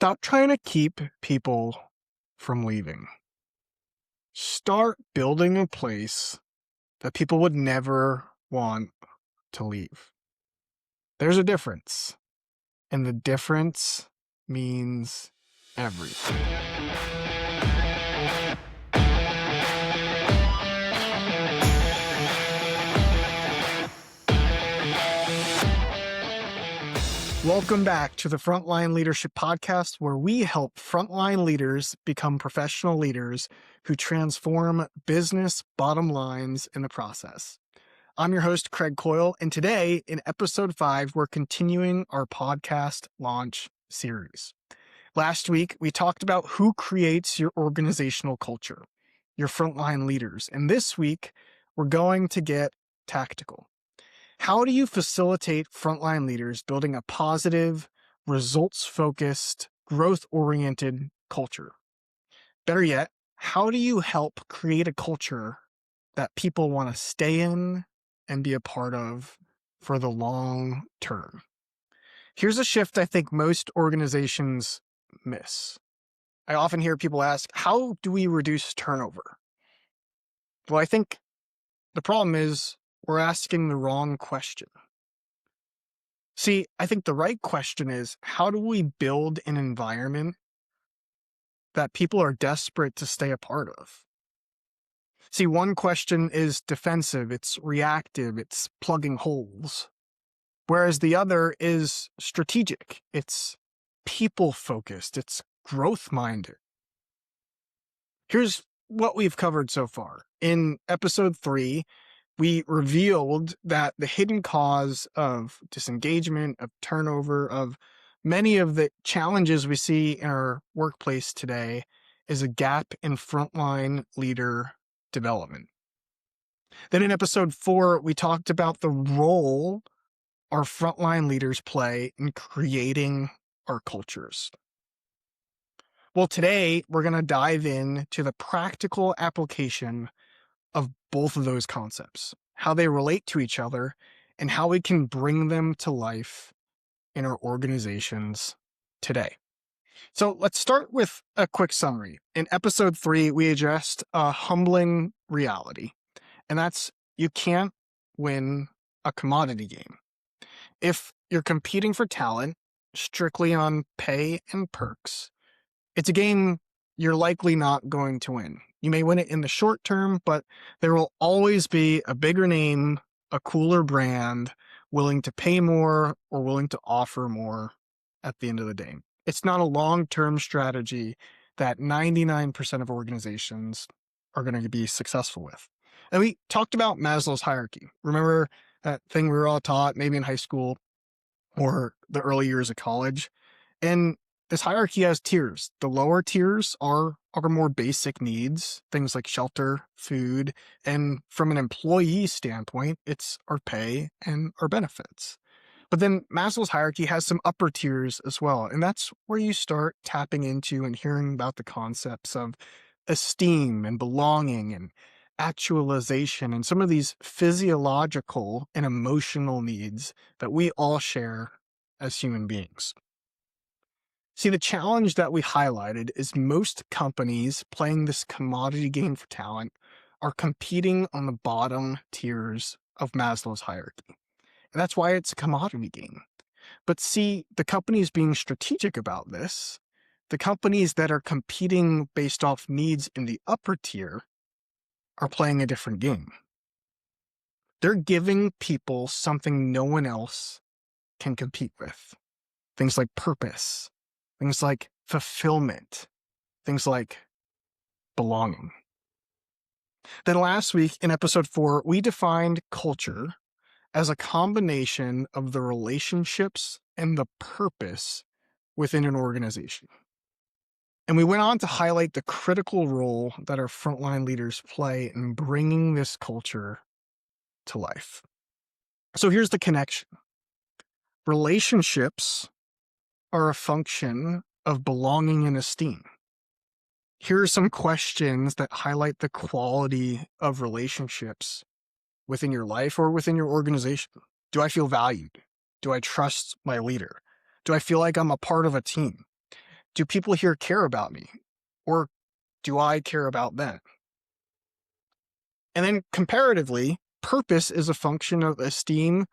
Stop trying to keep people from leaving. Start building a place that people would never want to leave. There's a difference, and the difference means everything. Welcome back to the Frontline Leadership Podcast, where we help frontline leaders become professional leaders who transform business bottom lines in the process. I'm your host, Craig Coyle, and today, in episode 5, we're continuing our podcast launch series. Last week, we talked about who creates your organizational culture, your frontline leaders, and this week, we're going to get tactical. How do you facilitate frontline leaders building a positive, results-focused, growth-oriented culture? Better yet, how do you help create a culture that people want to stay in and be a part of for the long term? Here's a shift I think most organizations miss. I often hear people ask, how do we reduce turnover? Well, I think the problem is we're asking the wrong question. See, I think the right question is, how do we build an environment that people are desperate to stay a part of? See, one question is defensive, it's reactive, it's plugging holes. Whereas the other is strategic, it's people-focused, it's growth-minded. Here's what we've covered so far. In episode 3, we revealed that the hidden cause of disengagement, of turnover, of many of the challenges we see in our workplace today is a gap in frontline leader development. Then in episode 4, we talked about the role our frontline leaders play in creating our cultures. Well, today we're going to dive into the practical application of both of those concepts, how they relate to each other, and how we can bring them to life in our organizations today. So let's start with a quick summary. In episode 3, we addressed a humbling reality, and that's you can't win a commodity game. If you're competing for talent strictly on pay and perks, it's a game you're likely not going to win. You may win it in the short term, but there will always be a bigger name, a cooler brand, willing to pay more or willing to offer more at the end of the day. It's not a long-term strategy that 99% of organizations are going to be successful with. And we talked about Maslow's hierarchy. Remember that thing we were all taught maybe in high school or the early years of college? And this hierarchy has tiers. The lower tiers are more basic needs, things like shelter, food, and from an employee standpoint, it's our pay and our benefits. But then Maslow's hierarchy has some upper tiers as well, and that's where you start tapping into and hearing about the concepts of esteem and belonging and actualization and some of these physiological and emotional needs that we all share as human beings. See, the challenge that we highlighted is most companies playing this commodity game for talent are competing on the bottom tiers of Maslow's hierarchy. And that's why it's a commodity game. But see, the companies being strategic about this, the companies that are competing based off needs in the upper tier are playing a different game. They're giving people something no one else can compete with. Things like purpose. Things like fulfillment, things like belonging. Then last week in episode 4, we defined culture as a combination of the relationships and the purpose within an organization. And we went on to highlight the critical role that our frontline leaders play in bringing this culture to life. So here's the connection. Relationships are a function of belonging and esteem. Here are some questions that highlight the quality of relationships within your life or within your organization. Do I feel valued? Do I trust my leader? Do I feel like I'm a part of a team? Do people here care about me? Or do I care about them? And then comparatively, purpose is a function of esteem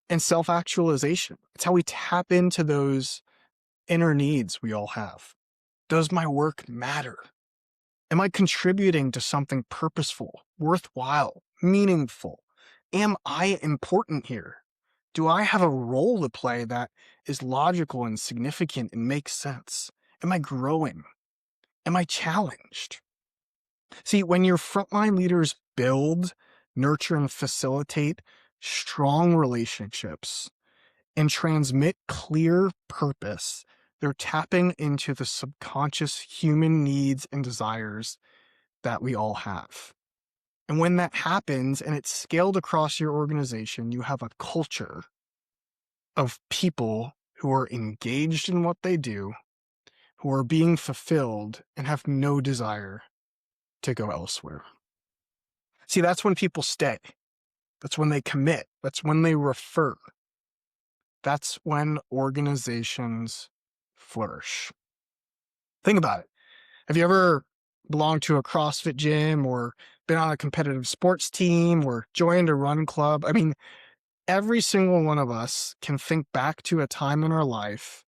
and self-actualization. It's how we tap into those inner needs we all have. Does my work matter? Am I contributing to something purposeful, worthwhile, meaningful? Am I important here? Do I have a role to play that is logical and significant and makes sense? Am I growing? Am I challenged? See, when your frontline leaders build, nurture, and facilitate strong relationships and transmit clear purpose, they're tapping into the subconscious human needs and desires that we all have. And when that happens and it's scaled across your organization, you have a culture of people who are engaged in what they do, who are being fulfilled, and have no desire to go elsewhere. See, that's when people stay. That's when they commit. That's when they refer. That's when organizations flourish. Think about it. Have you ever belonged to a CrossFit gym or been on a competitive sports team or joined a run club? I mean, every single one of us can think back to a time in our life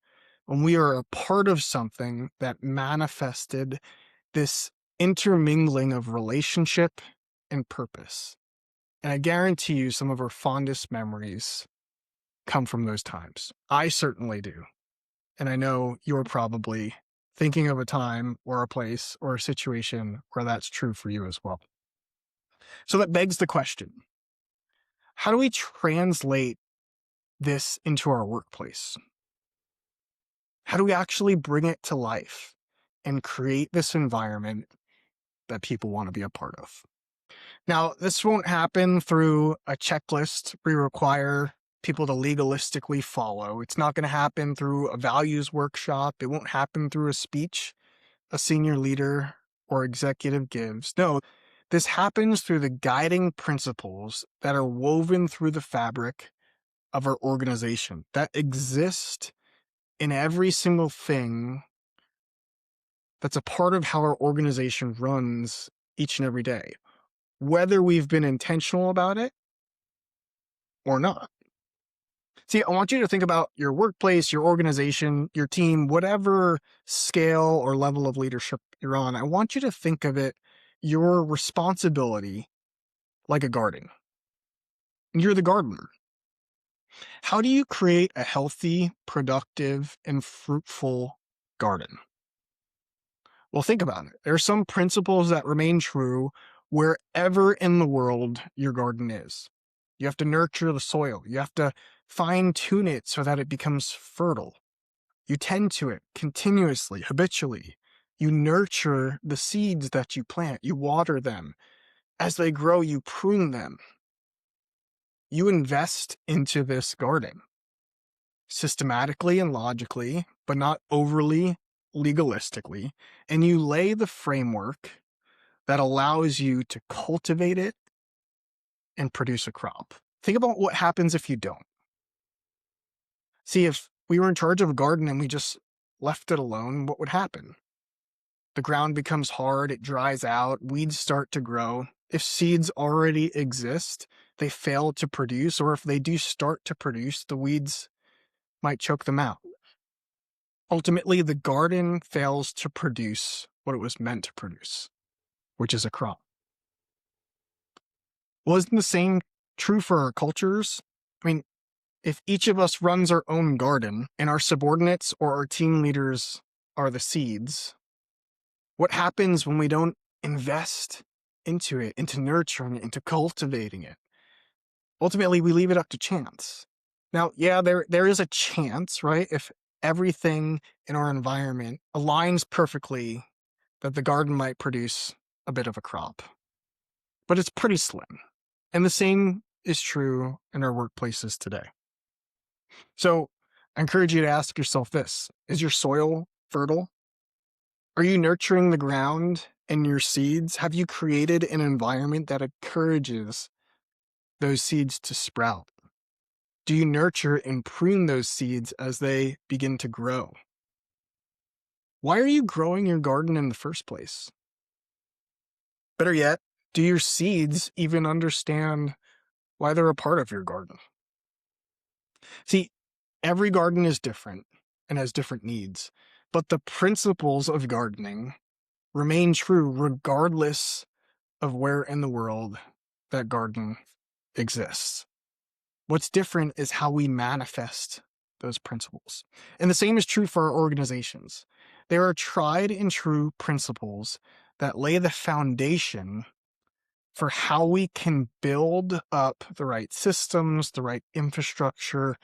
when we are a part of something that manifested this intermingling of relationship and purpose. And I guarantee you some of our fondest memories come from those times. I certainly do. And I know you're probably thinking of a time or a place or a situation where that's true for you as well. So that begs the question, how do we translate this into our workplace? How do we actually bring it to life and create this environment that people want to be a part of? Now, this won't happen through a checklist we require people to legalistically follow. It's not going to happen through a values workshop. It won't happen through a speech a senior leader or executive gives. No, this happens through the guiding principles that are woven through the fabric of our organization, that exist in every single thing that's a part of how our organization runs each and every day, whether we've been intentional about it or not. See, I want you to think about your workplace, your organization, your team, whatever scale or level of leadership you're on. I want you to think of it, your responsibility, like a garden. You're the gardener. How do you create a healthy, productive, and fruitful garden? Well, think about it. There are some principles that remain true wherever in the world your garden is. You have to nurture the soil. You have to fine tune it so that it becomes fertile. You tend to it continuously, habitually. You nurture the seeds that you plant. You water them. As they grow, you prune them. You invest into this garden systematically and logically, but not overly legalistically. And you lay the framework that allows you to cultivate it and produce a crop. Think about what happens if you don't. See, if we were in charge of a garden and we just left it alone, what would happen? The ground becomes hard, it dries out, weeds start to grow. If seeds already exist, they fail to produce, or if they do start to produce, the weeds might choke them out. Ultimately, the garden fails to produce what it was meant to produce, which is a crop. Well, isn't the same true for our cultures? I mean, if each of us runs our own garden and our subordinates or our team leaders are the seeds, what happens when we don't invest into it, into nurturing it, into cultivating it? Ultimately, we leave it up to chance. Now, yeah, there is a chance, right? If everything in our environment aligns perfectly, that the garden might produce a bit of a crop. But it's pretty slim. And the same is true in our workplaces today. So I encourage you to ask yourself this: is your soil fertile? Are you nurturing the ground and your seeds? Have you created an environment that encourages those seeds to sprout? Do you nurture and prune those seeds as they begin to grow? Why are you growing your garden in the first place? Better yet, do your seeds even understand why they're a part of your garden? See, every garden is different and has different needs, but the principles of gardening remain true regardless of where in the world that garden exists. What's different is how we manifest those principles. And the same is true for our organizations. There are tried and true principles that lay the foundation for how we can build up the right systems, the right infrastructure,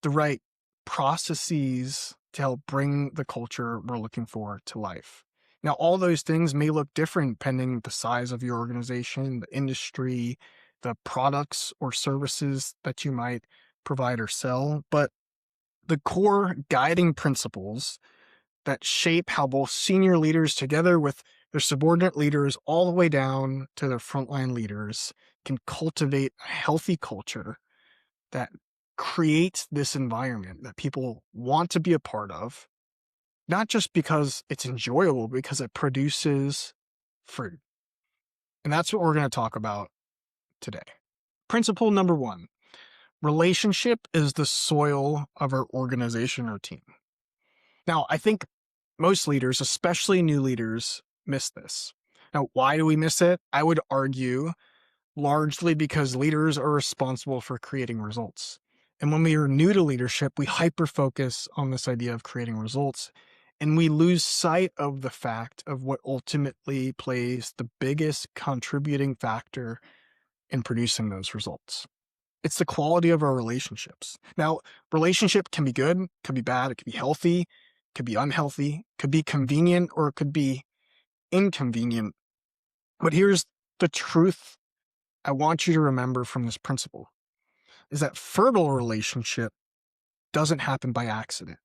the right processes to help bring the culture we're looking for to life. Now, all those things may look different depending the size of your organization, the industry, the products or services that you might provide or sell, but the core guiding principles that shape how both senior leaders together with their subordinate leaders all the way down to their frontline leaders can cultivate a healthy culture that creates this environment that people want to be a part of, not just because it's enjoyable, because it produces fruit. And that's what we're going to talk about today. Principle number 1, relationship is the soil of our organization or team. Now, I think most leaders, especially new leaders, miss this. Now, why do we miss it? I would argue largely because leaders are responsible for creating results. And when we are new to leadership, we hyper-focus on this idea of creating results, and we lose sight of the fact of what ultimately plays the biggest contributing factor in producing those results. It's the quality of our relationships. Now, relationship can be good, could be bad, it could be healthy, could be unhealthy, could be convenient, or it could be inconvenient. But here's the truth I want you to remember from this principle, is that fertile relationship doesn't happen by accident.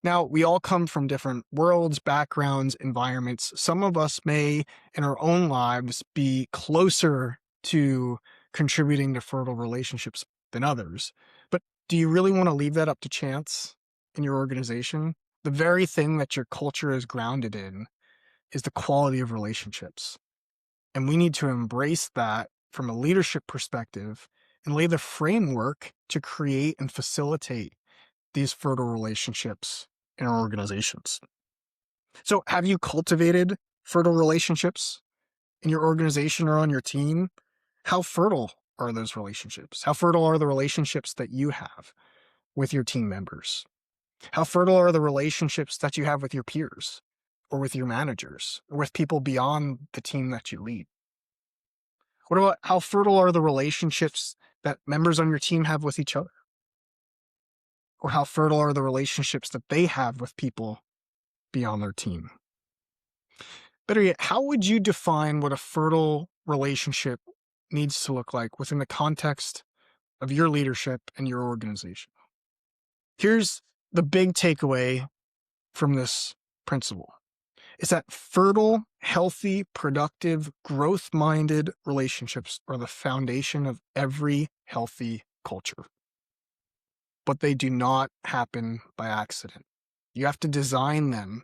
Now, we all come from different worlds, backgrounds, environments. Some of us may, in our own lives, be closer to contributing to fertile relationships than others. But do you really want to leave that up to chance in your organization? The very thing that your culture is grounded in is the quality of relationships. And we need to embrace that from a leadership perspective and lay the framework to create and facilitate these fertile relationships in our organizations. So have you cultivated fertile relationships in your organization or on your team? How fertile are those relationships? How fertile are the relationships that you have with your team members? How fertile are the relationships that you have with your peers or with your managers or with people beyond the team that you lead? What about how fertile are the relationships that members on your team have with each other? Or how fertile are the relationships that they have with people beyond their team? Better yet, how would you define what a fertile relationship needs to look like within the context of your leadership and your organization? Here's the big takeaway from this principle. Is that fertile, healthy, productive, growth-minded relationships are the foundation of every healthy culture. But they do not happen by accident. You have to design them,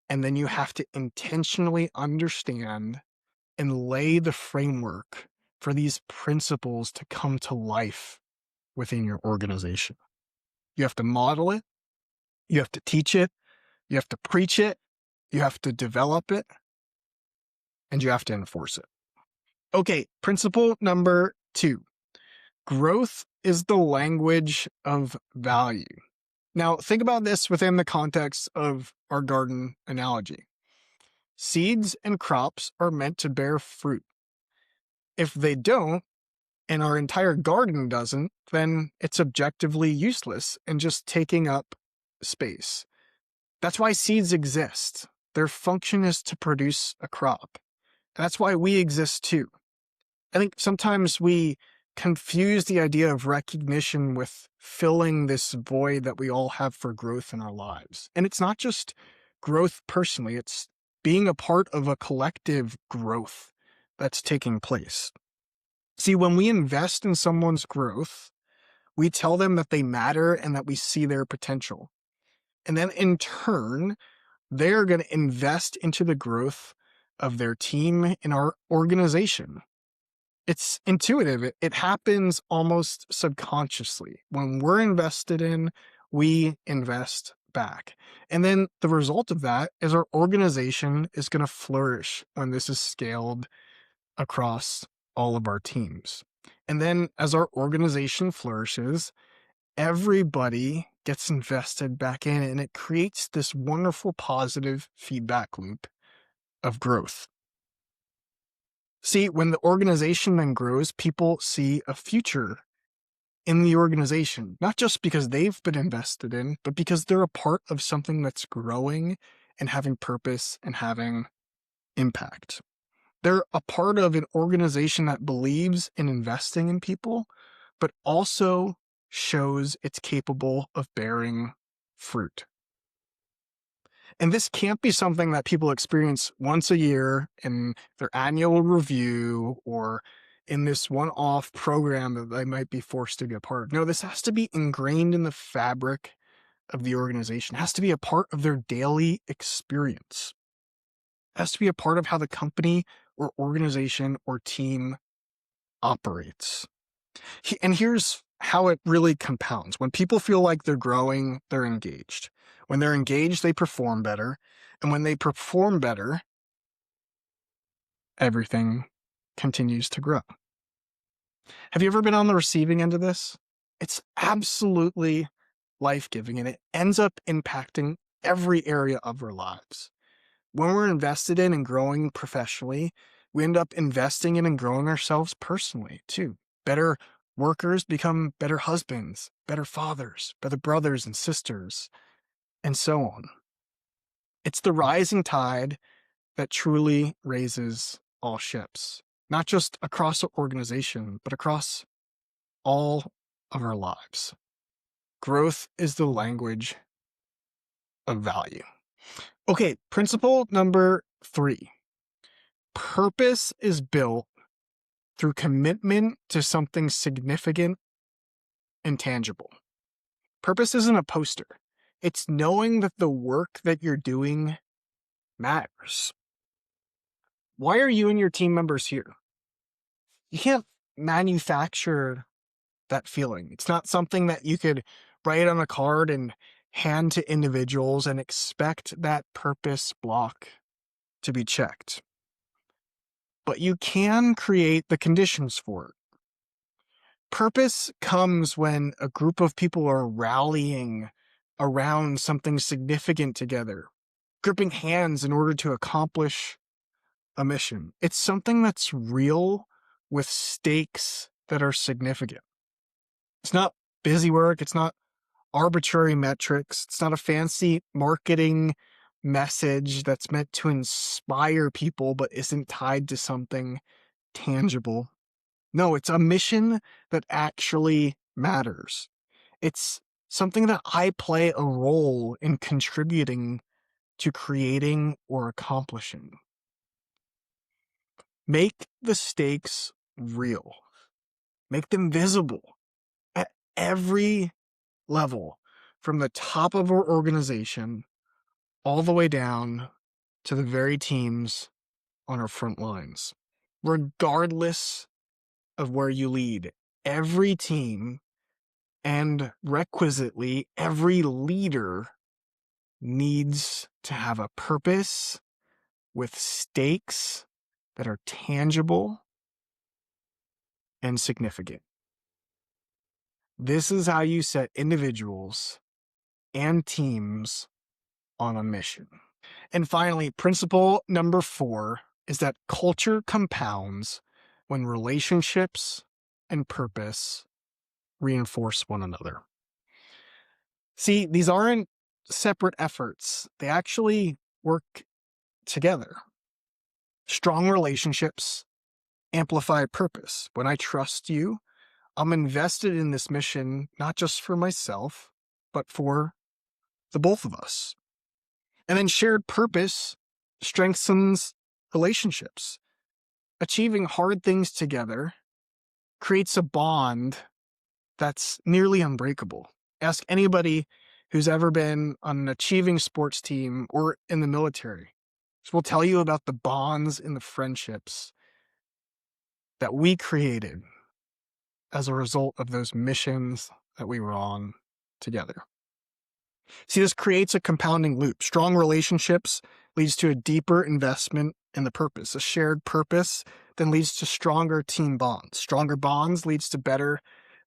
and then you have to intentionally understand and lay the framework for these principles to come to life within your organization. You have to model it, you have to teach it, you have to preach it, you have to develop it, and you have to enforce it. Okay, principle number 2. Growth is the language of value. Now, think about this within the context of our garden analogy. Seeds and crops are meant to bear fruit. If they don't, and our entire garden doesn't, then it's objectively useless and just taking up space. That's why seeds exist. Their function is to produce a crop. That's why we exist too. I think sometimes we confuse the idea of recognition with filling this void that we all have for growth in our lives. And it's not just growth personally, it's being a part of a collective growth that's taking place. See, when we invest in someone's growth, we tell them that they matter and that we see their potential. And then in turn, they're going to invest into the growth of their team in our organization. It's intuitive. It happens almost subconsciously. When we're invested in, we invest back. And then the result of that is our organization is going to flourish when this is scaled across all of our teams. And then as our organization flourishes, everybody gets invested back in, and it creates this wonderful positive feedback loop of growth. See, when the organization then grows, people see a future in the organization, not just because they've been invested in, but because they're a part of something that's growing and having purpose and having impact. They're a part of an organization that believes in investing in people, but also shows it's capable of bearing fruit. And this can't be something that people experience once a year in their annual review or in this one-off program that they might be forced to be a part of. No, this has to be ingrained in the fabric of the organization. It has to be a part of their daily experience. It has to be a part of how the company or organization or team operates. And here's how it really compounds. When people feel like they're growing, they're engaged. When they're engaged, they perform better. And when they perform better, everything continues to grow. Have you ever been on the receiving end of this? It's absolutely life-giving, and it ends up impacting every area of our lives. When we're invested in and growing professionally, we end up investing in and growing ourselves personally too. Better workers become better husbands, better fathers, better brothers and sisters, and so on. It's the rising tide that truly raises all ships, not just across our organization, but across all of our lives. Growth is the language of value. Okay, principle number 3. Purpose is built through commitment to something significant and tangible. Purpose isn't a poster. It's knowing that the work that you're doing matters. Why are you and your team members here? You can't manufacture that feeling. It's not something that you could write on a card and hand to individuals and expect that purpose block to be checked. But you can create the conditions for it. Purpose comes when a group of people are rallying around something significant together, gripping hands in order to accomplish a mission. It's something that's real with stakes that are significant. It's not busy work. It's not arbitrary metrics. It's not a fancy marketing message that's meant to inspire people but isn't tied to something tangible. No, it's a mission that actually matters. It's something that I play a role in contributing to creating or accomplishing. Make the stakes real. Make them visible at every level, from the top of our organization all the way down to the very teams on our front lines. Regardless of where you lead, every team and requisitely every leader needs to have a purpose with stakes that are tangible and significant. This is how you set individuals and teams on a mission. And finally, principle number 4 is that culture compounds when relationships and purpose reinforce one another. See, these aren't separate efforts. They actually work together. Strong relationships amplify purpose. When I trust you, I'm invested in this mission, not just for myself, but for the both of us. And then shared purpose strengthens relationships. Achieving hard things together creates a bond that's nearly unbreakable. Ask anybody who's ever been on an achieving sports team or in the military will tell you about the bonds and the friendships that we created as a result of those missions that we were on together. See, this creates a compounding loop. Strong relationships leads to a deeper investment in the purpose. A shared purpose then leads to stronger team bonds. Stronger bonds leads to better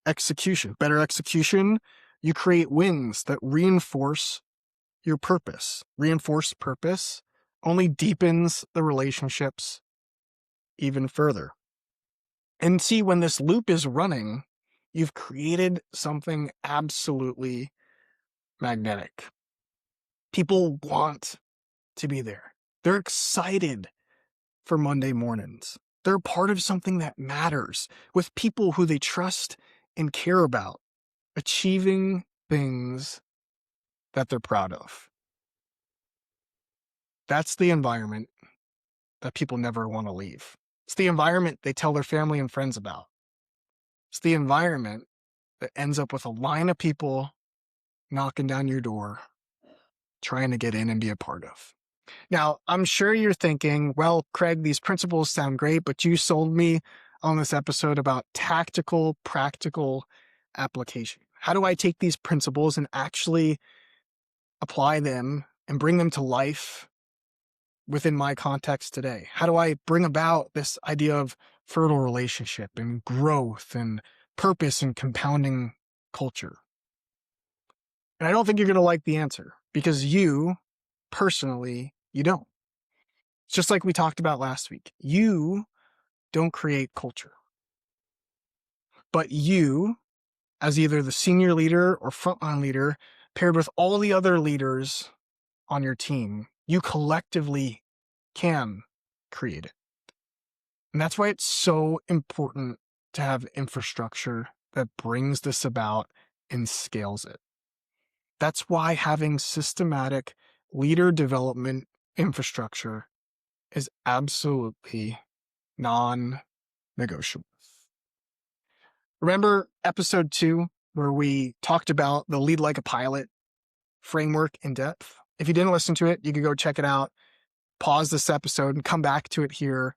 execution. Better execution, you create wins that reinforce your purpose. Reinforced purpose only deepens the relationships even further. And see, when this loop is running, you've created something absolutely magnetic. People want to be there. They're excited for Monday mornings. They're part of something that matters with people who they trust and care about, achieving things that they're proud of. That's the environment that people never want to leave. It's the environment they tell their family and friends about. It's the environment that ends up with a line of people knocking down your door, trying to get in and be a part of. Now, I'm sure you're thinking, well, Craig, these principles sound great, but you sold me on this episode about tactical, practical application. How do I take these principles and actually apply them and bring them to life within my context today? How do I bring about this idea of fertile relationship and growth and purpose and compounding culture? And I don't think you're going to like the answer because you, personally, you don't. It's just like we talked about last week. You don't create culture. But you, as either the senior leader or frontline leader, paired with all the other leaders on your team, you collectively can create it. And that's why it's so important to have infrastructure that brings this about and scales it. That's why having systematic leader development infrastructure is absolutely non-negotiable. Remember episode 2 where we talked about the lead like a pilot framework in depth? If you didn't listen to it, you could go check it out, pause this episode and come back to it here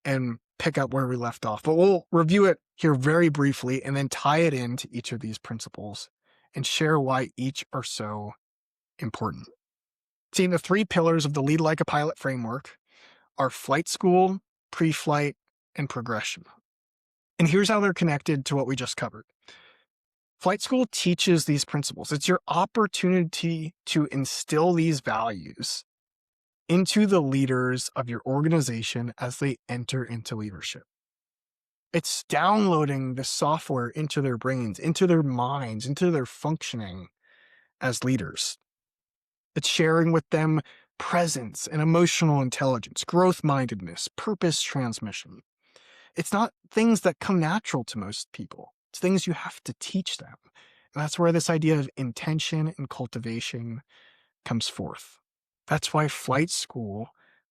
and pick up where we left off. But we'll review it here very briefly and then tie it into each of these principles and share why each are so important. See, the 3 pillars of the lead like a pilot framework are flight school, pre-flight, and progression. And here's how they're connected to what we just covered. Flight school teaches these principles. It's your opportunity to instill these values into the leaders of your organization as they enter into leadership. It's downloading the software into their brains, into their minds, into their functioning as leaders. It's sharing with them presence and emotional intelligence, growth-mindedness, purpose transmission. It's not things that come natural to most people. It's things you have to teach them. And that's where this idea of intention and cultivation comes forth. That's why flight school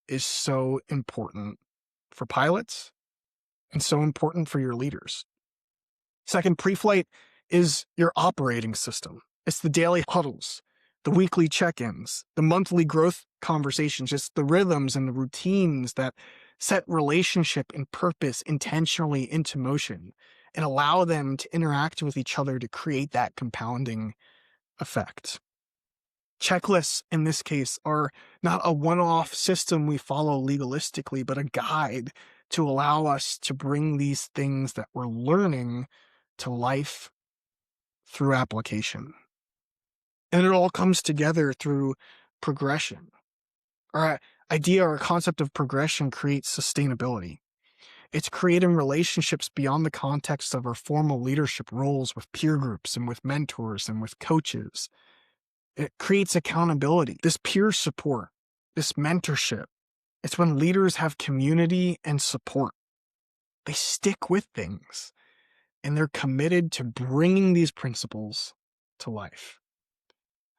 is so important for pilots and so important for your leaders. Second, pre-flight is your operating system. It's the daily huddles, the weekly check-ins, the monthly growth conversations, just the rhythms and the routines that set relationship and purpose intentionally into motion and allow them to interact with each other to create that compounding effect. Checklists, in this case, are not a one-off system we follow legalistically, but a guide to allow us to bring these things that we're learning to life through application. And it all comes together through progression. Our idea or concept of progression creates sustainability. It's creating relationships beyond the context of our formal leadership roles with peer groups and with mentors and with coaches. It creates accountability, this peer support, this mentorship. It's when leaders have community and support. They stick with things and they're committed to bringing these principles to life.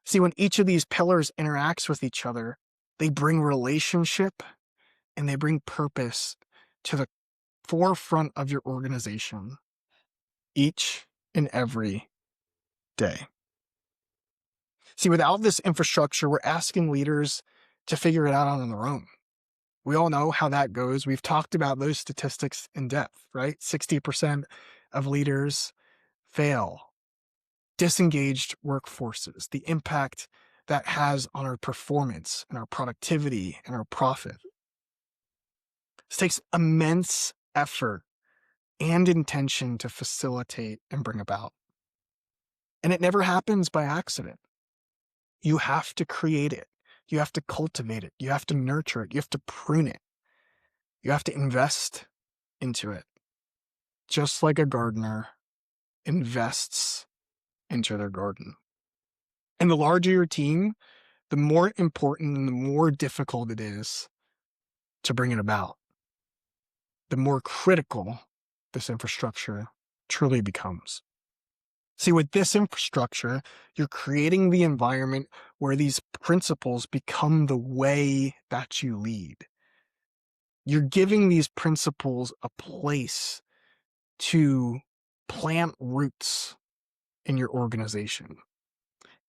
See, when each of these pillars interacts with each other, they bring relationship and they bring purpose to the forefront of your organization each and every day. See, without this infrastructure, we're asking leaders to figure it out on their own. We all know how that goes. We've talked about those statistics in depth, right? 60% of leaders fail. Disengaged workforces, the impact that has on our performance and our productivity and our profit. This takes immense effort and intention to facilitate and bring about. And it never happens by accident. You have to create it. You have to cultivate it. You have to nurture it. You have to prune it. You have to invest into it. Just like a gardener invests into their garden. And the larger your team, the more important and the more difficult it is to bring it about. The more critical this infrastructure truly becomes. See, with this infrastructure, you're creating the environment where these principles become the way that you lead. You're giving these principles a place to plant roots in your organization.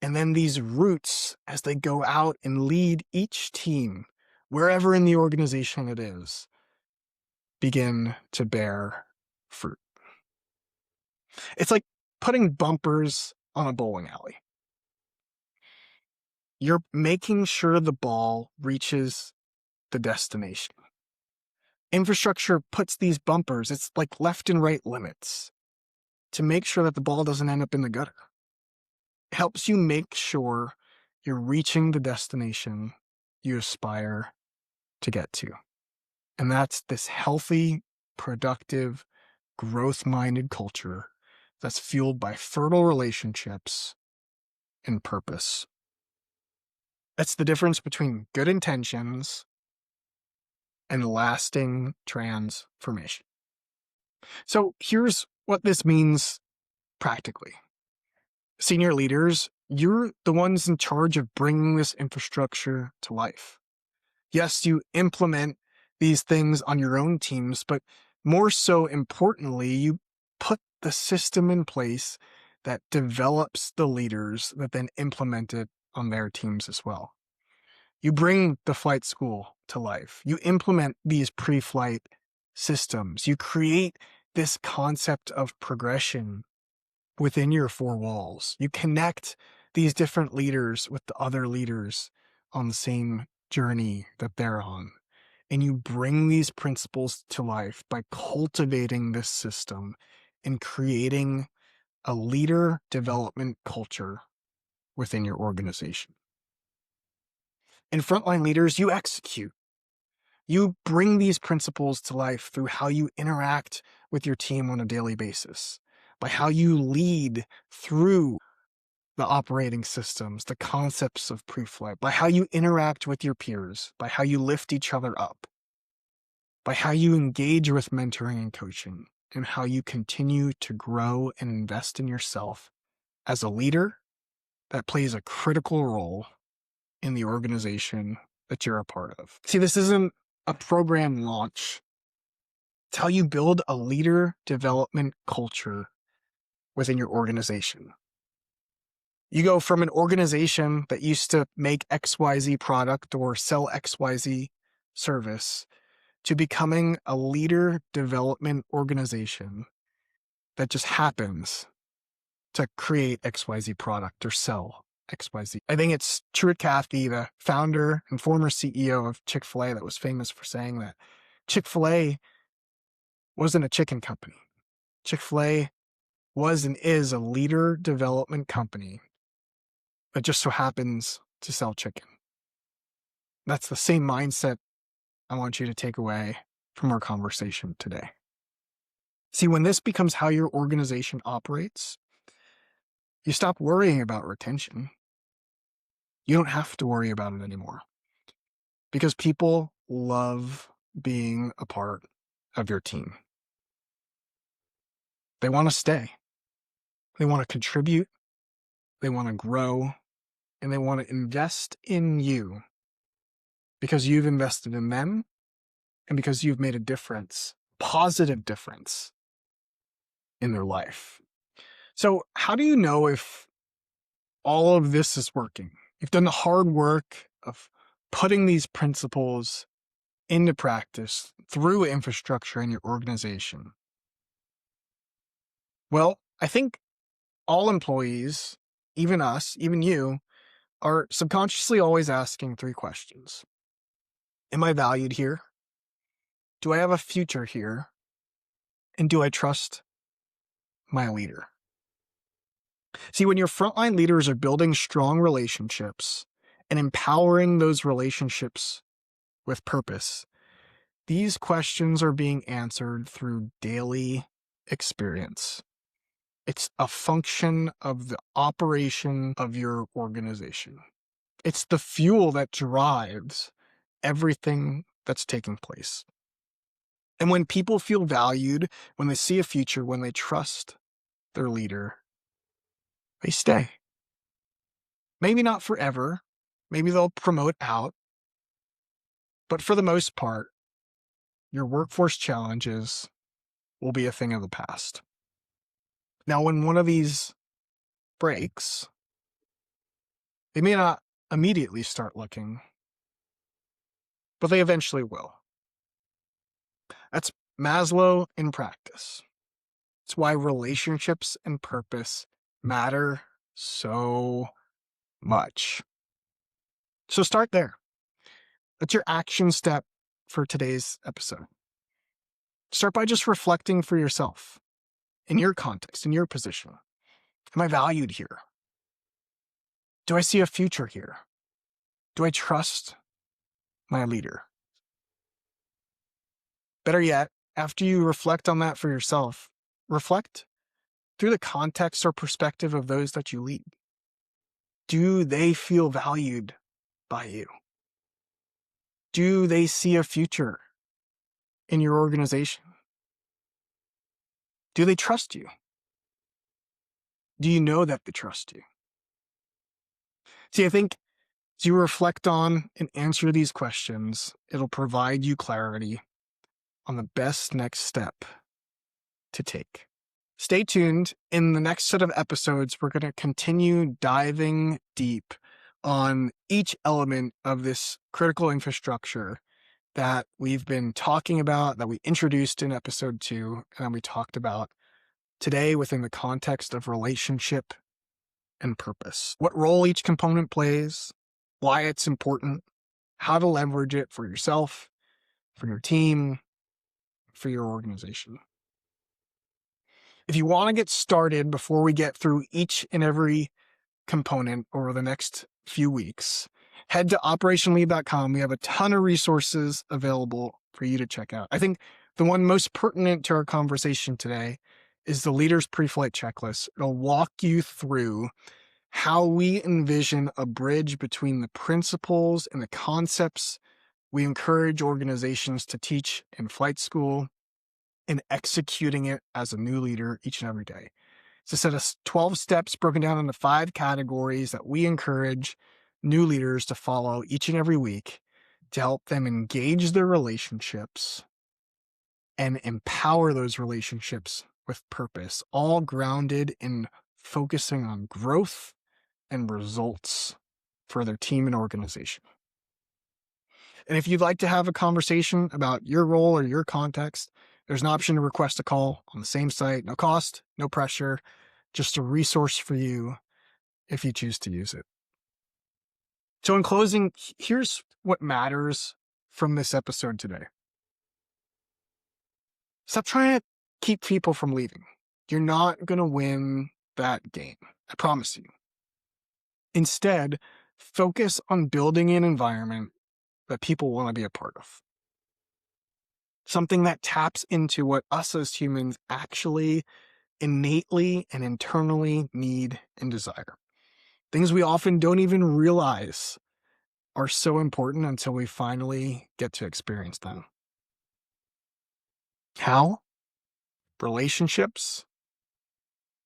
And then these roots, as they go out and lead each team, wherever in the organization it is, begin to bear fruit. It's like putting bumpers on a bowling alley. You're making sure the ball reaches the destination. Infrastructure puts these bumpers, it's like left and right limits, to make sure that the ball doesn't end up in the gutter. It helps you make sure you're reaching the destination you aspire to get to. And that's this healthy, productive, growth-minded culture that's fueled by fertile relationships and purpose. That's the difference between good intentions and lasting transformation. So here's what this means practically. Senior leaders, you're the ones in charge of bringing this infrastructure to life. Yes, you implement these things on your own teams, but more so importantly, you put the system in place that develops the leaders that then implement it on their teams as well. You bring the flight school to life. You implement these pre-flight systems. You create this concept of progression within your four walls. You connect these different leaders with the other leaders on the same journey that they're on. And you bring these principles to life by cultivating this system and creating a leader development culture within your organization. And frontline leaders, you execute. You bring these principles to life through how you interact with your team on a daily basis, by how you lead through the operating systems, the concepts of pre-flight, by how you interact with your peers, by how you lift each other up, by how you engage with mentoring and coaching, and how you continue to grow and invest in yourself as a leader that plays a critical role in the organization that you're a part of. See, this isn't a program launch. It's how you build a leader development culture within your organization. You go from an organization that used to make XYZ product or sell XYZ service to becoming a leader development organization that just happens to create XYZ product or sell XYZ. I think it's Truett Cathy, the founder and former CEO of Chick-fil-A, that was famous for saying that Chick-fil-A wasn't a chicken company. Chick-fil-A was and is a leader development company that just so happens to sell chicken. That's the same mindset I want you to take away from our conversation today. See, when this becomes how your organization operates, you stop worrying about retention. You don't have to worry about it anymore because people love being a part of your team. They want to stay. They want to contribute. They want to grow. And they want to invest in you because you've invested in them and because you've made a difference, positive difference in their life. So how do you know if all of this is working. You've done the hard work of putting these principles into practice through infrastructure in your organization. Well, I think all employees, even us, even you, are subconsciously always asking 3 questions. Am I valued here? Do I have a future here? And do I trust my leader? See, when your frontline leaders are building strong relationships and empowering those relationships with purpose, these questions are being answered through daily experience. It's a function of the operation of your organization. It's the fuel that drives everything that's taking place. And when people feel valued, when they see a future, when they trust their leader, they stay. Maybe not forever. Maybe they'll promote out. But for the most part, your workforce challenges will be a thing of the past. Now, when one of these breaks, they may not immediately start looking, but they eventually will. That's Maslow in practice. It's why relationships and purpose matter so much. So start there. That's your action step for today's episode. Start by just reflecting for yourself, in your context, in your position. Am I valued here? Do I see a future here? Do I trust my leader? Better yet, after you reflect on that for yourself, reflect through the context or perspective of those that you lead. Do they feel valued by you? Do they see a future in your organization? Do they trust you? Do you know that they trust you? See, I think as you reflect on and answer these questions, it'll provide you clarity on the best next step to take. Stay tuned. In the next set of episodes, we're going to continue diving deep on each element of this critical infrastructure that we've been talking about, that we introduced in episode 2, and we talked about today within the context of relationship and purpose. What role each component plays, why it's important, how to leverage it for yourself, for your team, for your organization. If you want to get started before we get through each and every component over the next few weeks, head to operationlead.com. We have a ton of resources available for you to check out. I think the one most pertinent to our conversation today is the Leaders Pre-Flight Checklist. It'll walk you through how we envision a bridge between the principles and the concepts we encourage organizations to teach in flight school and executing it as a new leader each and every day. It's a set of 12 steps broken down into 5 categories that we encourage new leaders to follow each and every week to help them engage their relationships and empower those relationships with purpose, all grounded in focusing on growth and results for their team and organization. And if you'd like to have a conversation about your role or your context, there's an option to request a call on the same site. No cost, no pressure, just a resource for you if you choose to use it. So in closing, here's what matters from this episode today. Stop trying to keep people from leaving. You're not going to win that game. I promise you. Instead, focus on building an environment that people want to be a part of. Something that taps into what us as humans actually innately and internally need and desire. Things we often don't even realize are so important until we finally get to experience them. How? Relationships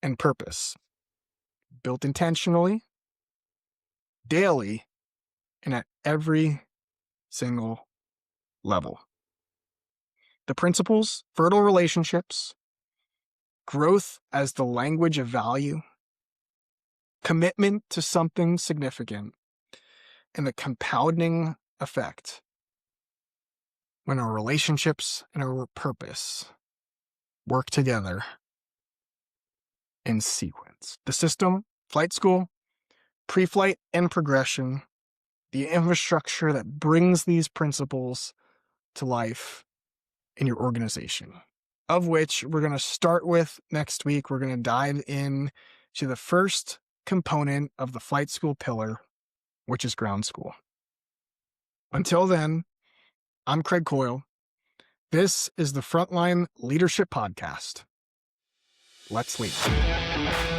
and purpose. Built intentionally, daily, and at every single level. The principles: fertile relationships, growth as the language of value, commitment to something significant, and the compounding effect when our relationships and our purpose work together in sequence. The system, flight school, pre-flight and progression, the infrastructure that brings these principles to life in your organization, of which we're going to start with next week. We're going to dive in to the first component of the flight school pillar, which is ground school. Until then, I'm Craig Coyle. This is the Frontline Leadership Podcast. Let's lead.